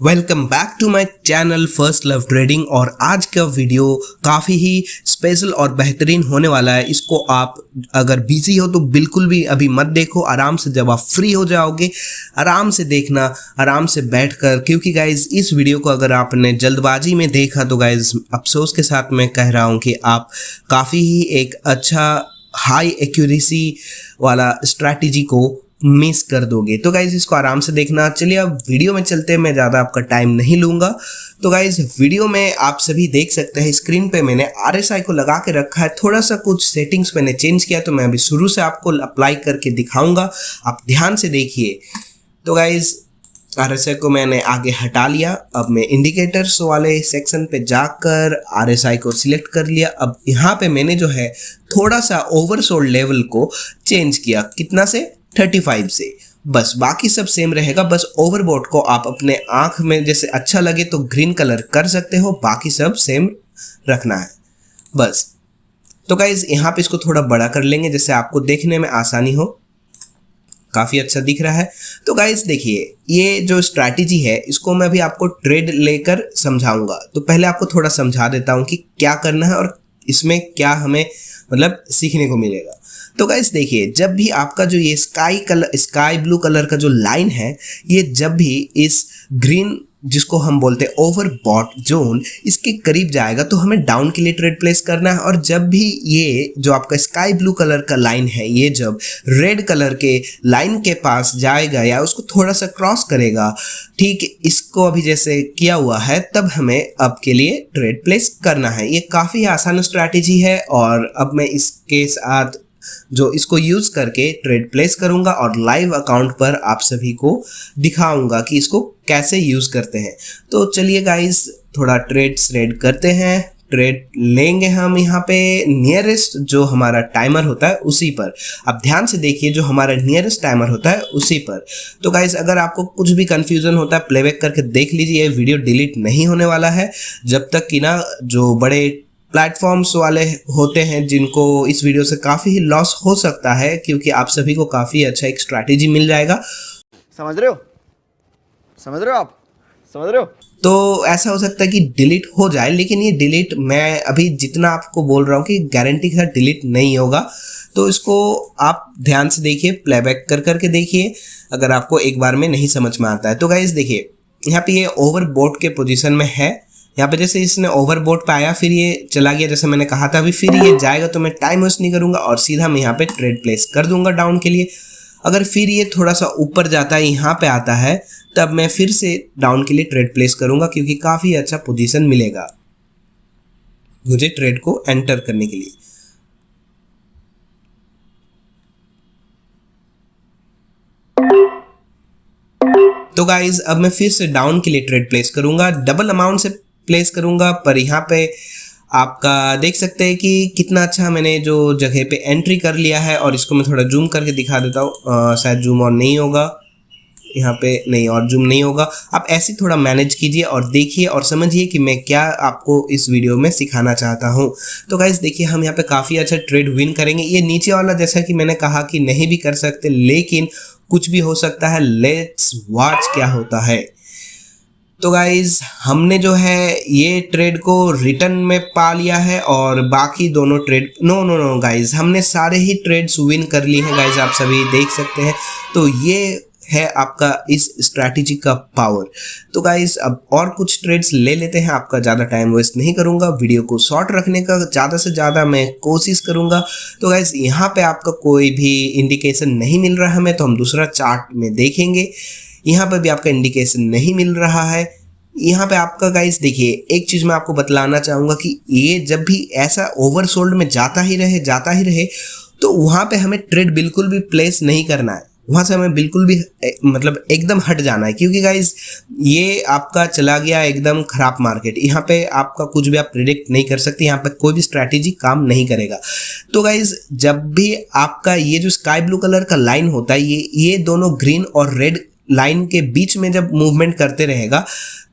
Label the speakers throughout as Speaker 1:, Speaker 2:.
Speaker 1: Welcome back to my channel first love trading. और आज का वीडियो काफ़ी ही स्पेशल और बेहतरीन होने वाला है। इसको आप अगर बिजी हो तो बिल्कुल भी अभी मत देखो, आराम से जब आप फ्री हो जाओगे आराम से देखना, आराम से बैठकर, क्योंकि गाइज इस वीडियो को अगर आपने जल्दबाजी में देखा तो गाइज अफसोस के साथ मैं कह रहा हूँ कि आप काफ़ी ही एक अच्छा हाई एक्यूरेसी वाला स्ट्रैटेजी को मिस कर दोगे। तो गाइज इसको आराम से देखना। चलिए अब वीडियो में चलते हैं, मैं ज़्यादा आपका टाइम नहीं लूँगा। तो गाइज वीडियो में आप सभी देख सकते हैं स्क्रीन पे मैंने RSI को लगा के रखा है। थोड़ा सा कुछ सेटिंग्स मैंने चेंज किया तो मैं अभी शुरू से आपको अप्लाई करके दिखाऊंगा, आप ध्यान से देखिए। तो गाइज RSI को मैंने आगे हटा लिया। अब मैं इंडिकेटर्स वाले सेक्शन पे जाकर RSI को सिलेक्ट कर लिया। अब यहाँ पे मैंने जो है थोड़ा सा ओवरसोल्ड लेवल को चेंज किया, कितना से 35 से, बस बाकी सब सेम रहेगा। बस ओवरबॉट को आप अपने आंख में जैसे अच्छा लगे तो ग्रीन कलर कर सकते हो, बाकी सब सेम रखना है बस। तो गाइज यहाँ पे इसको थोड़ा बड़ा कर लेंगे जैसे आपको देखने में आसानी हो। काफ़ी अच्छा दिख रहा है। तो गाइज देखिए ये जो स्ट्रैटेजी है इसको मैं अभी आपको ट्रेड लेकर समझाऊंगा। तो पहले आपको थोड़ा समझा देता हूँ कि क्या करना है और इसमें क्या हमें मतलब सीखने को मिलेगा। तो गाइस देखिए, जब भी आपका जो ये स्काई ब्लू कलर का जो लाइन है, ये जब भी इस ग्रीन जिसको हम बोलते हैं ओवरबॉट जोन, इसके करीब जाएगा तो हमें डाउन के लिए ट्रेड प्लेस करना है। और जब भी ये जो आपका स्काई ब्लू कलर का लाइन है, ये जब रेड कलर के लाइन के पास जाएगा या उसको थोड़ा सा क्रॉस करेगा, ठीक इसको अभी जैसे किया हुआ है, तब हमें अब के लिए ट्रेड प्लेस करना है। ये काफ़ी आसान स्ट्रैटेजी है और अब मैं इसके साथ जो इसको यूज करके ट्रेड प्लेस करूंगा और लाइव अकाउंट पर आप सभी को दिखाऊंगा कि इसको कैसे यूज करते हैं। तो चलिए गाइस थोड़ा ट्रेड करते हैं। ट्रेड लेंगे हम यहाँ पे नियरेस्ट जो हमारा टाइमर होता है उसी पर। अब ध्यान से देखिए, जो हमारा नियरेस्ट टाइमर होता है उसी पर। तो गाइस अगर आपको कुछ भी कंफ्यूजन होता है प्लेबैक करके देख लीजिए, ये वीडियो डिलीट नहीं होने वाला है जब तक कि ना जो बड़े प्लेटफॉर्म्स वाले होते हैं जिनको इस वीडियो से काफ़ी ही लॉस हो सकता है, क्योंकि आप सभी को काफ़ी अच्छा एक स्ट्रैटेजी मिल जाएगा।
Speaker 2: समझ रहे हो आप समझ रहे हो।
Speaker 1: तो ऐसा हो सकता है कि डिलीट हो जाए, लेकिन ये डिलीट मैं अभी जितना आपको बोल रहा हूँ कि गारंटी के साथ डिलीट नहीं होगा। तो इसको आप ध्यान से देखिए, प्लेबैक करके देखिए अगर आपको एक बार में नहीं समझ में आता है। तो गाइस देखिए यहाँ पे ये ओवरबॉट के पोजीशन में है। यहाँ पे जैसे इसने ओवरबॉट पे आया फिर ये चला गया जैसे मैंने कहा था, अभी फिर ये जाएगा तो मैं टाइम वेस्ट नहीं करूँगा और सीधा मैं यहाँ पे ट्रेड प्लेस कर दूंगा डाउन के लिए। अगर फिर ये थोड़ा सा ऊपर जाता है, यहाँ पे आता है, तब मैं फिर से डाउन के लिए ट्रेड प्लेस करूँगा, क्योंकि काफ़ी अच्छा पोजीशन मिलेगा मुझे ट्रेड को एंटर करने के लिए। तो गाइज अब मैं फिर से डाउन के लिए ट्रेड प्लेस करूँगा, डबल अमाउंट से प्लेस करूँगा। पर यहाँ पे आपका देख सकते हैं कि कितना अच्छा मैंने जो जगह पे एंट्री कर लिया है। और इसको मैं थोड़ा जूम करके दिखा देता हूँ, शायद जूम ऑन नहीं होगा, यहाँ पे नहीं और जूम नहीं होगा। आप ऐसे थोड़ा मैनेज कीजिए और देखिए और समझिए कि मैं क्या आपको इस वीडियो में सिखाना चाहता हूँ। तो गाइस देखिए हम यहाँ पे काफ़ी अच्छा ट्रेड विन करेंगे। ये नीचे वाला जैसा कि मैंने कहा कि नहीं भी कर सकते, लेकिन कुछ भी हो सकता है। लेट्स वॉच क्या होता है। तो गाइज हमने जो है ये ट्रेड को रिटर्न में पा लिया है और बाकी दोनों ट्रेड नो गाइज हमने सारे ही ट्रेड्स विन कर लिए हैं गाइज, आप सभी देख सकते हैं। तो ये है आपका इस स्ट्रैटेजी का पावर। तो गाइज अब और कुछ ट्रेड्स ले लेते हैं, आपका ज़्यादा टाइम वेस्ट नहीं करूंगा, वीडियो को शॉर्ट रखने का ज़्यादा से ज़्यादा मैं कोशिश करूंगा। तो गाइज यहाँ पे आपका कोई भी इंडिकेशन नहीं मिल रहा है हमें, तो हम दूसरा चार्ट में देखेंगे। यहाँ पर भी आपका इंडिकेशन नहीं मिल रहा है। यहाँ पे आपका गाइस देखिए एक चीज़ मैं आपको बतलाना चाहूँगा कि ये जब भी ऐसा ओवरसोल्ड में जाता ही रहे तो वहाँ पे हमें ट्रेड बिल्कुल भी प्लेस नहीं करना है, वहाँ से हमें बिल्कुल भी मतलब एकदम हट जाना है। क्योंकि गाइस ये आपका चला गया एकदम खराब मार्केट, यहाँ पे आपका कुछ भी आप प्रिडिक्ट नहीं कर सकते, यहाँ पे कोई भी स्ट्रैटेजी काम नहीं करेगा। तो गाइस जब भी आपका ये जो स्काई ब्लू कलर का लाइन होता है, ये दोनों ग्रीन और रेड लाइन के बीच में जब मूवमेंट करते रहेगा,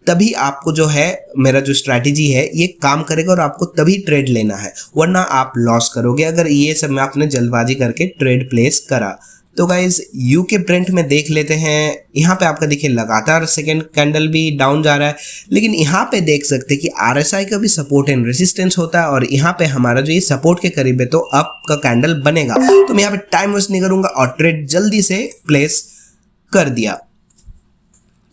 Speaker 1: तभी आपको जो है मेरा जो स्ट्रैटेजी है ये काम करेगा और आपको तभी ट्रेड लेना है, वरना आप लॉस करोगे अगर ये सब में आपने जल्दबाजी करके ट्रेड प्लेस करा। तो गाइज यू के ब्रेंट में देख लेते हैं। यहाँ पे आपका देखिए लगातार सेकेंड कैंडल भी डाउन जा रहा है, लेकिन यहाँ पे देख सकते हैं कि RSI का भी सपोर्ट एंड रेजिस्टेंस होता है और यहाँ पे हमारा जो ये सपोर्ट के करीब है तो अप का कैंडल बनेगा। तो मैं यहाँ पे टाइम वेस्ट नहीं करूंगा और ट्रेड जल्दी से प्लेस कर दिया।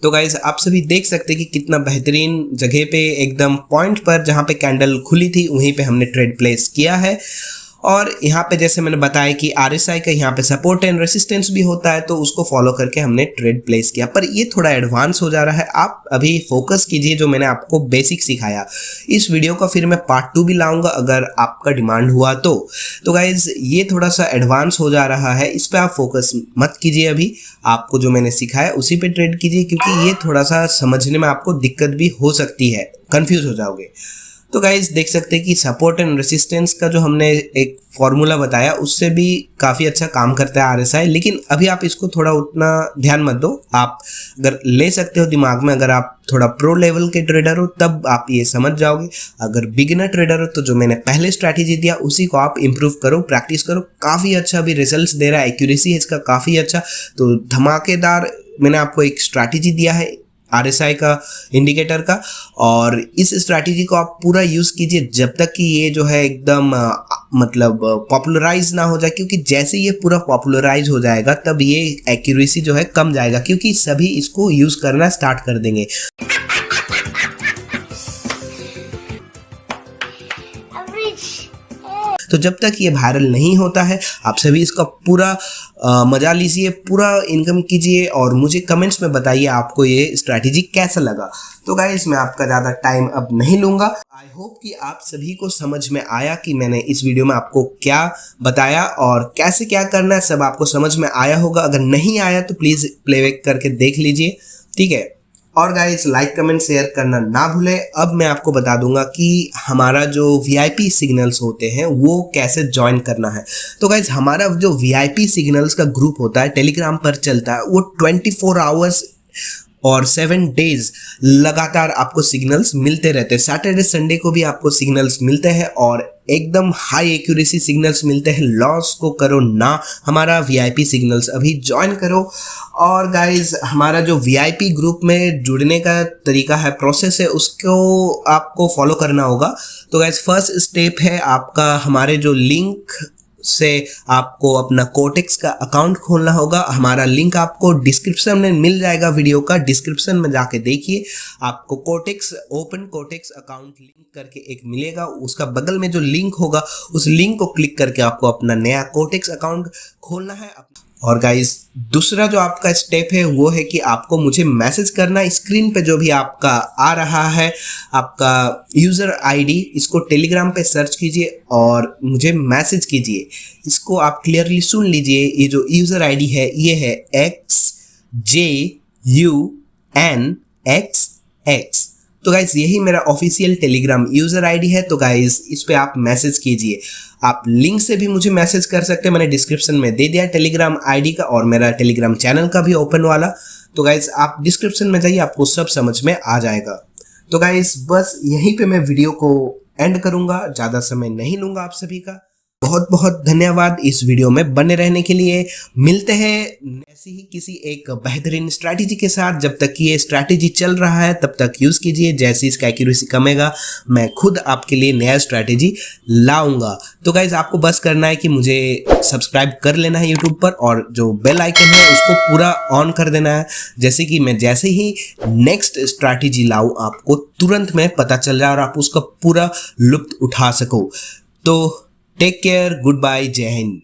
Speaker 1: तो गाइज आप सभी देख सकते हैं कि कितना बेहतरीन जगह पे एकदम पॉइंट पर जहाँ पे कैंडल खुली थी वहीं पे हमने ट्रेड प्लेस किया है। और यहाँ पे जैसे मैंने बताया कि RSI का यहाँ पे सपोर्ट एंड रेसिस्टेंस भी होता है, तो उसको फॉलो करके हमने ट्रेड प्लेस किया। पर ये थोड़ा एडवांस हो जा रहा है, आप अभी फोकस कीजिए जो मैंने आपको बेसिक सिखाया। इस वीडियो का फिर मैं पार्ट 2 भी लाऊंगा अगर आपका डिमांड हुआ तो गाइज ये थोड़ा सा एडवांस हो जा रहा है, इस पर आप फोकस मत कीजिए। अभी आपको जो मैंने सिखाया उसी पे ट्रेड कीजिए, क्योंकि ये थोड़ा सा समझने में आपको दिक्कत भी हो सकती है, कंफ्यूज हो जाओगे। तो गाइज देख सकते हैं कि सपोर्ट एंड रेसिस्टेंस का जो हमने एक फॉर्मूला बताया उससे भी काफ़ी अच्छा काम करता है RSI, लेकिन अभी आप इसको थोड़ा उतना ध्यान मत दो। आप अगर ले सकते हो दिमाग में, अगर आप थोड़ा प्रो लेवल के ट्रेडर हो तब आप ये समझ जाओगे। अगर बिगिनर ट्रेडर हो तो जो मैंने पहले स्ट्रैटेजी दिया उसी को आप इम्प्रूव करो, प्रैक्टिस करो। काफ़ी अच्छा अभी रिजल्ट्स दे रहा है, एक्यूरेसी है इसका काफ़ी अच्छा। तो धमाकेदार मैंने आपको एक स्ट्रैटेजी दिया है RSI का इंडिकेटर का, और इस स्ट्रैटेजी को आप पूरा यूज़ कीजिए जब तक कि ये जो है एकदम मतलब पॉपुलराइज ना हो जाए, क्योंकि जैसे ये पूरा पॉपुलराइज हो जाएगा तब ये एक्यूरेसी जो है कम जाएगा, क्योंकि सभी इसको यूज़ करना स्टार्ट कर देंगे। तो जब तक ये वायरल नहीं होता है आप सभी इसका पूरा मजा लीजिए, पूरा इनकम कीजिए और मुझे कमेंट्स में बताइए आपको ये स्ट्रैटेजी कैसा लगा। तो गाइस मैं आपका ज़्यादा टाइम अब नहीं लूँगा। आई होप कि आप सभी को समझ में आया कि मैंने इस वीडियो में आपको क्या बताया और कैसे क्या करना है, सब आपको समझ में आया होगा। अगर नहीं आया तो प्लीज़ प्लेबैक करके देख लीजिए, ठीक है। और गाइस लाइक कमेंट शेयर करना ना भूलें। अब मैं आपको बता दूंगा कि हमारा जो VIP सिग्नल्स होते हैं वो कैसे ज्वाइन करना है। तो गाइस हमारा जो VIP सिग्नल्स का ग्रुप होता है टेलीग्राम पर चलता है, वो 24 आवर्स और 7 डेज लगातार आपको सिग्नल्स मिलते रहते हैं। सैटरडे संडे को भी आपको सिग्नल्स मिलते हैं और एकदम हाई एक्यूरेसी सिग्नल्स मिलते हैं। लॉस को करो ना हमारा VIP सिग्नल्स अभी ज्वाइन करो। और गाइज हमारा जो VIP ग्रुप में जुड़ने का तरीका है, प्रोसेस है, उसको आपको फॉलो करना होगा। तो गाइज फर्स्ट स्टेप है आपका हमारे जो लिंक से आपको अपना कोटेक्स का अकाउंट खोलना होगा। हमारा लिंक आपको डिस्क्रिप्शन में मिल जाएगा, वीडियो का डिस्क्रिप्शन में जाके देखिए, आपको कोटेक्स ओपन कोटेक्स अकाउंट लिंक करके एक मिलेगा। उसका बगल में जो लिंक होगा उस लिंक को क्लिक करके आपको अपना नया कोटेक्स अकाउंट खोलना है। और गाइस दूसरा जो आपका स्टेप है वो है कि आपको मुझे मैसेज करना है। स्क्रीन पे जो भी आपका आ रहा है आपका यूज़र ID, इसको टेलीग्राम पे सर्च कीजिए और मुझे मैसेज कीजिए। इसको आप क्लियरली सुन लीजिए, ये जो यूज़र ID है ये है XJUNXX। तो गाइस यही मेरा ऑफिशियल टेलीग्राम यूज़र ID है। तो गाइस इस पे आप मैसेज कीजिए। आप लिंक से भी मुझे मैसेज कर सकते हैं, मैंने डिस्क्रिप्शन में दे दिया टेलीग्राम ID का और मेरा टेलीग्राम चैनल का भी ओपन वाला। तो गाइस आप डिस्क्रिप्शन में जाइए, आपको सब समझ में आ जाएगा। तो गाइस बस यहीं पे मैं वीडियो को एंड करूँगा, ज़्यादा समय नहीं लूँगा आप सभी का। बहुत बहुत धन्यवाद इस वीडियो में बने रहने के लिए। मिलते हैं ऐसी ही किसी एक बेहतरीन स्ट्रैटेजी के साथ। जब तक ये स्ट्रैटेजी चल रहा है तब तक यूज़ कीजिए, जैसे इसका एक्यूरेसी कमेगा मैं खुद आपके लिए नया स्ट्रैटेजी लाऊंगा। तो गाइज आपको बस करना है कि मुझे सब्सक्राइब कर लेना है यूट्यूब पर और जो बेल आइकन है उसको पूरा ऑन कर देना है, जैसे कि मैं जैसे ही नेक्स्ट स्ट्रैटेजी लाऊं आपको तुरंत में पता चल जाए और आप उसका पूरा लुत्फ उठा सको। तो टेक केयर, गुड बाय, जय हिंद।